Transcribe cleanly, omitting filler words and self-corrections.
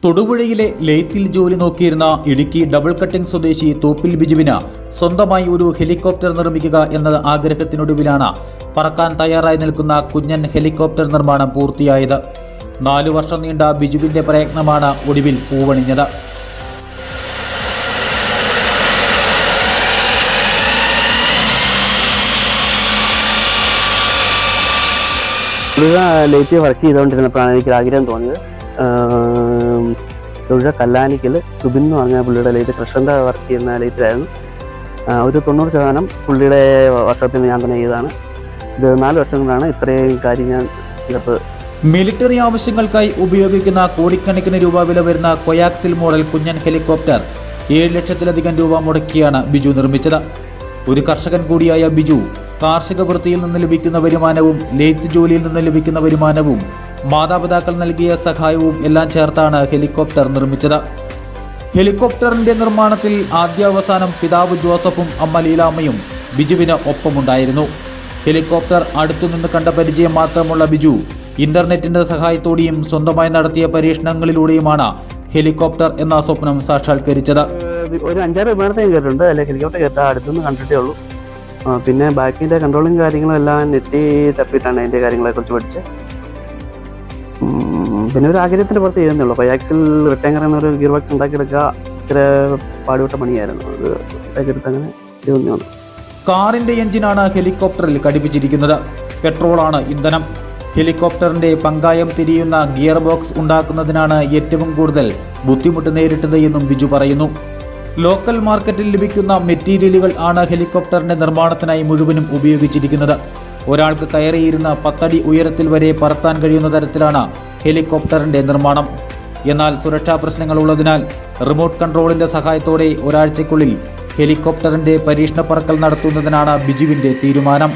തൊടുപുഴയിലെ ലെയ്ത്തിൽ ജോലി നോക്കിയിരുന്ന Idukki double cutting സ്വദേശി തോപ്പിൽ ബിജുവിന് സ്വന്തമായി ഒരു ഹെലികോപ്റ്റർ നിർമ്മിക്കുക എന്ന ആഗ്രഹത്തിനൊടുവിലാണ് പറക്കാൻ തയ്യാറായി നിൽക്കുന്ന കുഞ്ഞൻ ഹെലികോപ്റ്റർ നിർമ്മാണം പൂർത്തിയായത്. 4 വർഷം നീണ്ട ബിജുവിന്റെ പ്രയത്നമാണ് ഒടുവിൽ പൂവണിഞ്ഞത്. ലേറ്റ് വർക്ക് ചെയ്തുകൊണ്ടിരുന്നപ്പോഴാണ് എനിക്ക് ആഗ്രഹം തോന്നിയത്. തൊഴിൽ കല്ലാനിക്കൽ സുബിൻ എന്ന് പറഞ്ഞ പുള്ളിയുടെ ലേറ്റ് കൃഷ്ണൻ്റെ വർക്ക് ചെയ്യുന്ന ലേറ്റിലായിരുന്നു. ഒരു 90% പുള്ളിയുടെ വർഷത്തിൽ ഞാൻ തന്നെ ചെയ്തതാണ്. ഇത് 4 വർഷം കൊണ്ടാണ് ഇത്രയും കാര്യം ഞാൻ ചിലപ്പോൾ. മിലിറ്ററി ആവശ്യങ്ങൾക്കായി ഉപയോഗിക്കുന്ന കോടിക്കണക്കിന് രൂപ വില വരുന്ന കൊയാക്സിൽ മോഡൽ കുഞ്ഞൻ ഹെലികോപ്റ്റർ 7 ലക്ഷത്തിലധികം രൂപ മുടക്കിയാണ് ബിജു നിർമ്മിച്ചത്. ഒരു കർഷകൻ കൂടിയായ ബിജു കാർഷിക വൃത്തിയിൽ നിന്ന് ലഭിക്കുന്ന വരുമാനവും ലെയ്ത്ത് ജോലിയിൽ നിന്ന് ലഭിക്കുന്ന വരുമാനവും മാതാപിതാക്കൾ നൽകിയ സഹായവും എല്ലാം ചേർത്താണ് ഹെലികോപ്റ്റർ നിർമ്മിച്ചത്. ഹെലികോപ്റ്ററിന്റെ നിർമ്മാണത്തിൽ ആദ്യാവസാനം പിതാവ് ജോസഫും അമ്മ ലീലാമ്മയും ബിജുവിന് ഒപ്പമുണ്ടായിരുന്നു. ഹെലികോപ്റ്റർ അടുത്തുനിന്ന് കണ്ട പരിചയം മാത്രമുള്ള ബിജു ഇന്റർനെറ്റിന്റെ സഹായത്തോടെയും സ്വന്തമായി നടത്തിയ പരീക്ഷണങ്ങളിലൂടെയുമാണ് ഹെലികോപ്റ്റർ എന്ന സ്വപ്നം സാക്ഷാത്കരിച്ചത്. ഒരു 5-6 വിമാനത്തെ കേട്ടിട്ടുണ്ട്, അല്ലെങ്കിൽ ഹെലികോപ്റ്റർ കേട്ടാൽ അടുത്തുനിന്ന് കണ്ടിട്ടേ ഉള്ളൂ. പിന്നെ ബാക്കിൻ്റെ കൺട്രോളിങ് കാര്യങ്ങളും എല്ലാം നെറ്റി തപ്പിയിട്ടാണ് അതിൻ്റെ കാര്യങ്ങളെക്കുറിച്ച് പഠിച്ചത്. പിന്നെ ഒരു ആഗ്രഹത്തിൻ്റെ പുറത്ത് ചെയ്യുന്നുള്ളൂ. കൊയാക്സിൽ റിട്ടേങ്ങർ എന്നൊരു ഗിയർ ബോക്സ് ഉണ്ടാക്കിയെടുക്കുക ഇത്ര പാടുപെട്ട പണിയായിരുന്നു. അത് ഉണ്ടാക്കിയെടുത്ത് അങ്ങനെ ചെയ്യുന്നു. കാറിന്റെ എഞ്ചിനാണ് ഹെലികോപ്റ്ററിൽ ഘടിപ്പിച്ചിരിക്കുന്നത്. പെട്രോളാണ് ഇന്ധനം. ഹെലികോപ്റ്ററിന്റെ പങ്കായം തിരിയുന്ന ഗിയർ ബോക്സ് ഉണ്ടാക്കുന്നതിനാണ് ഏറ്റവും കൂടുതൽ ബുദ്ധിമുട്ട് നേരിട്ടത് എന്നും ബിജു പറയുന്നു. ലോക്കൽ മാർക്കറ്റിൽ ലഭിക്കുന്ന മെറ്റീരിയലുകൾ ആണ് ഹെലികോപ്റ്ററിന്റെ നിർമ്മാണത്തിനായി മുഴുവനും ഉപയോഗിച്ചിരിക്കുന്നത്. ഒരാൾക്ക് കയറിയിരുന്ന 10 അടി ഉയരത്തിൽ വരെ പറത്താൻ കഴിയുന്ന തരത്തിലാണ് ഹെലികോപ്റ്ററിന്റെ നിർമ്മാണം. എന്നാൽ സുരക്ഷാ പ്രശ്നങ്ങൾ ഉള്ളതിനാൽ റിമോട്ട് കൺട്രോളിന്റെ സഹായത്തോടെ ഒരാഴ്ചയ്ക്കുള്ളിൽ ഹെലികോപ്റ്ററിന്റെ പരീക്ഷണ പറക്കൽ നടത്തുന്നതിനാണ് ബിജുവിന്റെ തീരുമാനം.